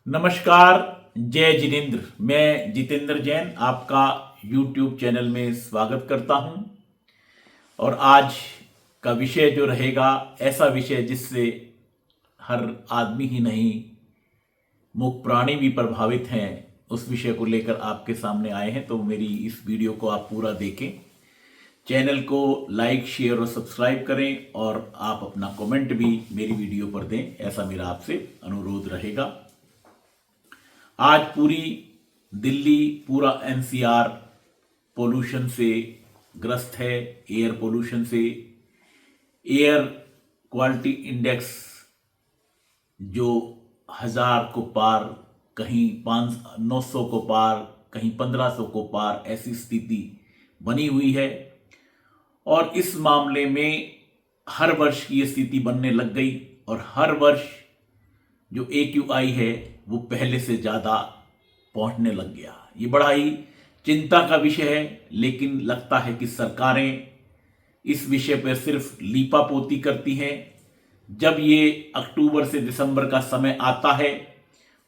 नमस्कार। जय जिनेन्द्र। मैं जितेंद्र जैन आपका YouTube चैनल में स्वागत करता हूं। और आज का विषय जो रहेगा ऐसा विषय जिससे हर आदमी ही नहीं मूक प्राणी भी प्रभावित हैं, उस विषय को लेकर आपके सामने आए हैं। तो मेरी इस वीडियो को आप पूरा देखें, चैनल को लाइक शेयर और सब्सक्राइब करें और आप अपना कमेंट भी मेरी वीडियो पर दें, ऐसा मेरा आपसे अनुरोध रहेगा। आज पूरी दिल्ली, पूरा NCR पोल्यूशन से ग्रस्त है। एयर पोल्यूशन से एयर क्वालिटी इंडेक्स जो 1000 को पार, कहीं 900 को पार, कहीं 1500 को पार, ऐसी स्थिति बनी हुई है। और इस मामले में हर वर्ष की ये स्थिति बनने लग गई और हर वर्ष जो AQI है वो पहले से ज़्यादा पहुंचने लग गया। ये बड़ा ही चिंता का विषय है, लेकिन लगता है कि सरकारें इस विषय पर सिर्फ लीपापोती करती हैं। जब ये अक्टूबर से दिसंबर का समय आता है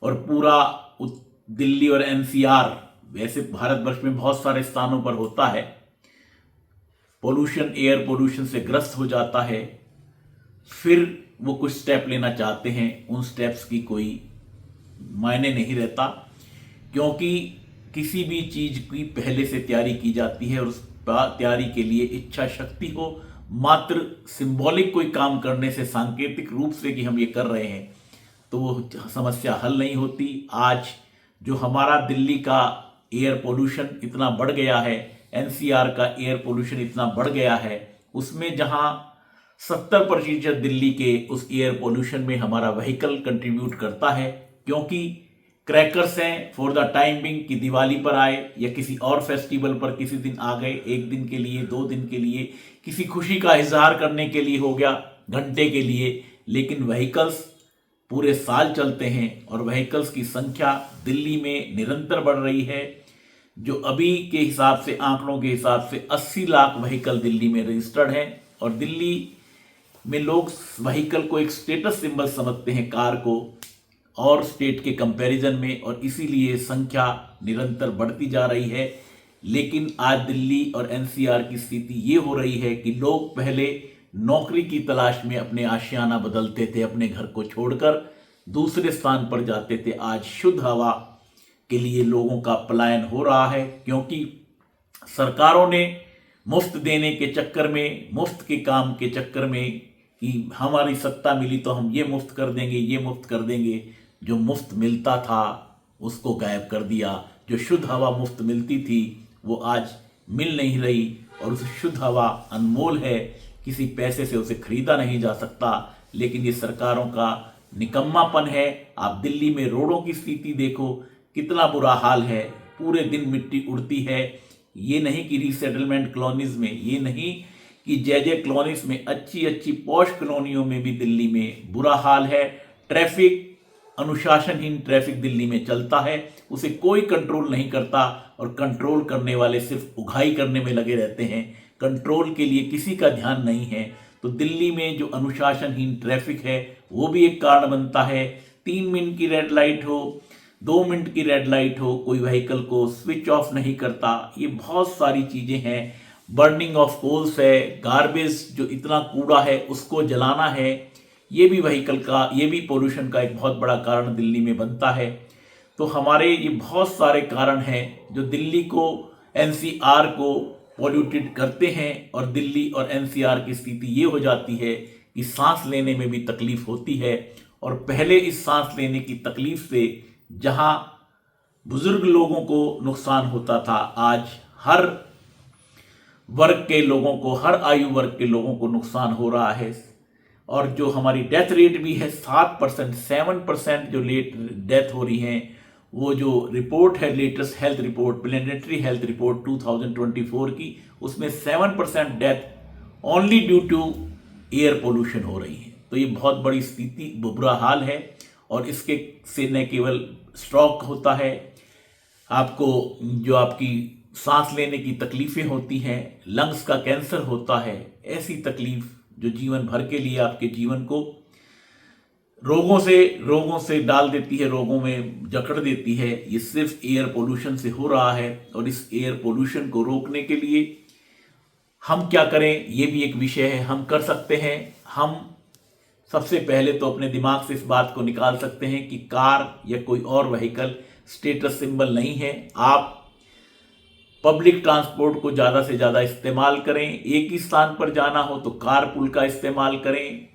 और पूरा दिल्ली और NCR, वैसे भारतवर्ष में बहुत सारे स्थानों पर होता है, पोल्यूशन, एयर पोल्यूशन से ग्रस्त हो जाता है, फिर वो कुछ स्टेप लेना चाहते हैं। उन स्टेप्स की कोई मायने नहीं रहता, क्योंकि किसी भी चीज की पहले से तैयारी की जाती है और उस तैयारी के लिए इच्छा शक्ति हो। मात्र सिंबॉलिक कोई काम करने से, सांकेतिक रूप से कि हम ये कर रहे हैं, तो वो समस्या हल नहीं होती। आज जो हमारा दिल्ली का एयर पोल्यूशन इतना बढ़ गया है, NCR का एयर पोल्यूशन इतना बढ़ गया है, उसमें जहां 70% दिल्ली के उस एयर पोल्यूशन में हमारा व्हीकल कंट्रीब्यूट करता है, क्योंकि क्रैकर्स हैं फॉर द टाइम बिंग, कि दिवाली पर आए या किसी और फेस्टिवल पर किसी दिन आ गए, एक दिन के लिए, 2 दिन के लिए, किसी खुशी का इजहार करने के लिए हो गया, घंटे के लिए। लेकिन व्हीकल्स पूरे साल चलते हैं और व्हीकल्स की संख्या दिल्ली में निरंतर बढ़ रही है। जो अभी के हिसाब से, आंकड़ों के हिसाब से 80 लाख व्हीकल दिल्ली में रजिस्टर्ड हैं। और दिल्ली में लोग व्हीकल को एक स्टेटस सिंबल समझते हैं, कार को, और स्टेट के कंपैरिजन में, और इसीलिए संख्या निरंतर बढ़ती जा रही है। लेकिन आज दिल्ली और NCR की स्थिति ये हो रही है कि लोग पहले नौकरी की तलाश में अपने आशियाना बदलते थे, अपने घर को छोड़कर दूसरे स्थान पर जाते थे। आज शुद्ध हवा के लिए लोगों का पलायन हो रहा है, क्योंकि सरकारों ने मुफ्त देने के चक्कर में, मुफ्त के काम के चक्कर में, कि हमारी सत्ता मिली तो हम ये मुफ्त कर देंगे, ये मुफ्त कर देंगे, जो मुफ्त मिलता था उसको गायब कर दिया। जो शुद्ध हवा मुफ्त मिलती थी वो आज मिल नहीं रही, और उस शुद्ध हवा अनमोल है, किसी पैसे से उसे खरीदा नहीं जा सकता। लेकिन ये सरकारों का निकम्मापन है। आप दिल्ली में रोडों की स्थिति देखो, कितना बुरा हाल है, पूरे दिन मिट्टी उड़ती है। ये नहीं कि रीसेटलमेंट कॉलोनीज में, ये नहीं कि JJ कॉलोनीज में, अच्छी अच्छी पॉश कॉलोनियों में भी दिल्ली में बुरा हाल है। ट्रैफिक, अनुशासनहीन ट्रैफिक दिल्ली में चलता है, उसे कोई कंट्रोल नहीं करता, और कंट्रोल करने वाले सिर्फ उघाई करने में लगे रहते हैं। कंट्रोल के लिए किसी का ध्यान नहीं है। तो दिल्ली में जो अनुशासनहीन ट्रैफिक है वो भी एक कारण बनता है। 3 मिनट की रेड लाइट हो, 2 मिनट की रेड लाइट हो, कोई व्हीकल को स्विच ऑफ नहीं करता। ये बहुत सारी चीजें हैं। बर्निंग ऑफ कोल्स है, गार्बेज, जो इतना कूड़ा है उसको जलाना है, ये भी व्हीकल का, ये भी पोल्यूशन का एक बहुत बड़ा कारण दिल्ली में बनता है। तो हमारे ये बहुत सारे कारण हैं जो दिल्ली को, NCR को पॉल्यूटेड करते हैं। और दिल्ली और NCR की स्थिति ये हो जाती है कि सांस लेने में भी तकलीफ होती है। और पहले इस सांस लेने की तकलीफ से जहां बुजुर्ग लोगों को नुकसान होता था, आज हर वर्ग के लोगों को, हर आयु वर्ग के लोगों को नुकसान हो रहा है। और जो हमारी डेथ रेट भी है 7% जो डेथ हो रही हैं, वो जो रिपोर्ट है, latest health report, planetary health report 2024 की, उसमें 7% death only due to air pollution हो रही है। तो ये बहुत बड़ी स्थिति, बुरा हाल है। और इसके से न केवल स्ट्रोक होता है, आपको जो आपकी सांस लेने की तकलीफें होती हैं, लंग्स का कैंसर होता है, ऐसी तकलीफ जो जीवन भर के लिए आपके जीवन को रोगों से डाल देती है, रोगों में जकड़ देती है। ये सिर्फ एयर पोल्यूशन से हो रहा है। और इस एयर पोल्यूशन को रोकने के लिए हम क्या करें, ये भी एक विषय है। हम कर सकते हैं, हम सबसे पहले तो अपने दिमाग से इस बात को निकाल सकते हैं कि कार या कोई और व्हीकल स्टेटस सिंबल नहीं है। आप पब्लिक ट्रांसपोर्ट को ज़्यादा से ज़्यादा इस्तेमाल करें। एक ही स्थान पर जाना हो तो कारपूल का इस्तेमाल करें।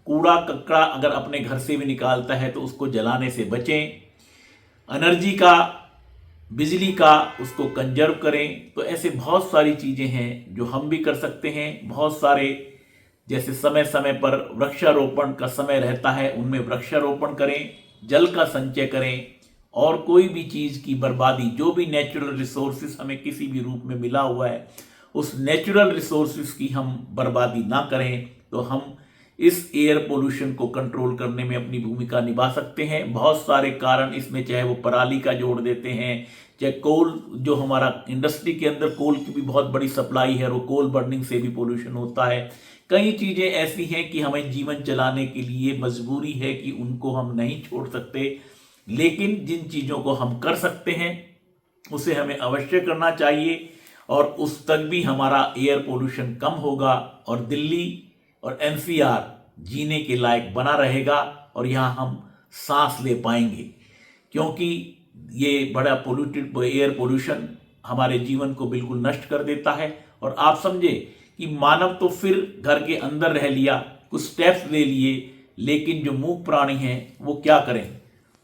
कूड़ा कचरा अगर अपने घर से भी निकालता है तो उसको जलाने से बचें। एनर्जी का, बिजली का, उसको कंजर्व करें। तो ऐसे बहुत सारी चीज़ें हैं जो हम भी कर सकते हैं। बहुत सारे, जैसे समय समय पर वृक्षारोपण का समय रहता है, उनमें वृक्षारोपण करें, जल का संचय करें। और कोई भी चीज़ की बर्बादी, जो भी नेचुरल रिसोर्सेज हमें किसी भी रूप में मिला हुआ है, उस नेचुरल रिसोर्सेज की हम बर्बादी ना करें। तो हम इस एयर पोल्यूशन को कंट्रोल करने में अपनी भूमिका निभा सकते हैं। बहुत सारे कारण इसमें, चाहे वो पराली का जोड़ देते हैं, चाहे कोल, जो हमारा इंडस्ट्री के अंदर कोल की भी बहुत बड़ी सप्लाई है, और वो कोल बर्निंग से भी पोल्यूशन होता है। कई चीज़ें ऐसी हैं कि हमें जीवन चलाने के लिए मजबूरी है कि उनको हम नहीं छोड़ सकते। लेकिन जिन चीज़ों को हम कर सकते हैं उसे हमें अवश्य करना चाहिए, और उस तक भी हमारा एयर पोल्यूशन कम होगा और दिल्ली और एनसीआर जीने के लायक बना रहेगा। और यहाँ हम सांस ले पाएंगे, क्योंकि ये बड़ा पोल्यूटेड एयर पोल्यूशन हमारे जीवन को बिल्कुल नष्ट कर देता है। और आप समझे कि मानव तो फिर घर के अंदर रह लिया, कुछ स्टेप्स ले लिए, लेकिन जो मूक प्राणी हैं वो क्या करें,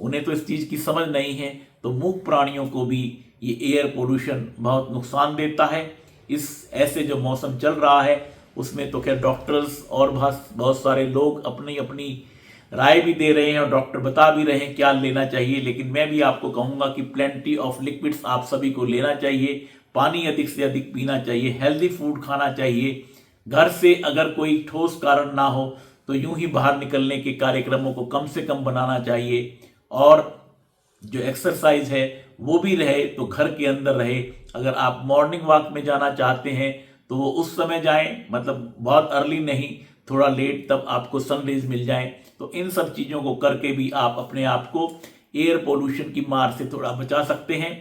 उन्हें तो इस चीज़ की समझ नहीं है। तो मूक प्राणियों को भी ये एयर पोल्यूशन बहुत नुकसान देता है। इस ऐसे जो मौसम चल रहा है उसमें तो खैर डॉक्टर्स और बहुत सारे लोग अपनी अपनी राय भी दे रहे हैं, और डॉक्टर बता भी रहे हैं क्या लेना चाहिए। लेकिन मैं भी आपको कहूँगा कि प्लेंटी ऑफ लिक्विड्स आप सभी को लेना चाहिए, पानी अधिक से अधिक पीना चाहिए, हेल्दी फूड खाना चाहिए। घर से अगर कोई ठोस कारण ना हो तो यूं ही बाहर निकलने के कार्यक्रमों को कम से कम बनाना चाहिए। और जो एक्सरसाइज है वो भी रहे तो घर के अंदर रहे। अगर आप मॉर्निंग वॉक में जाना चाहते हैं तो वो उस समय जाएं, मतलब बहुत अर्ली नहीं, थोड़ा लेट, तब आपको सनरेज मिल जाए। तो इन सब चीज़ों को करके भी आप अपने आप को एयर पोल्यूशन की मार से थोड़ा बचा सकते हैं।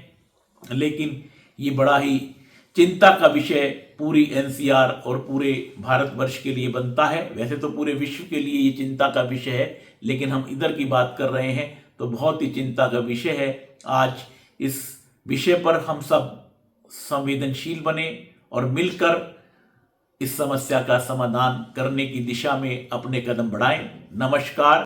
लेकिन ये बड़ा ही चिंता का विषय पूरी एनसीआर और पूरे भारतवर्ष के लिए बनता है। वैसे तो पूरे विश्व के लिए ये चिंता का विषय है, लेकिन हम इधर की बात कर रहे हैं तो बहुत ही चिंता का विषय है। आज इस विषय पर हम सब संवेदनशील बने और मिलकर इस समस्या का समाधान करने की दिशा में अपने कदम बढ़ाएं। नमस्कार।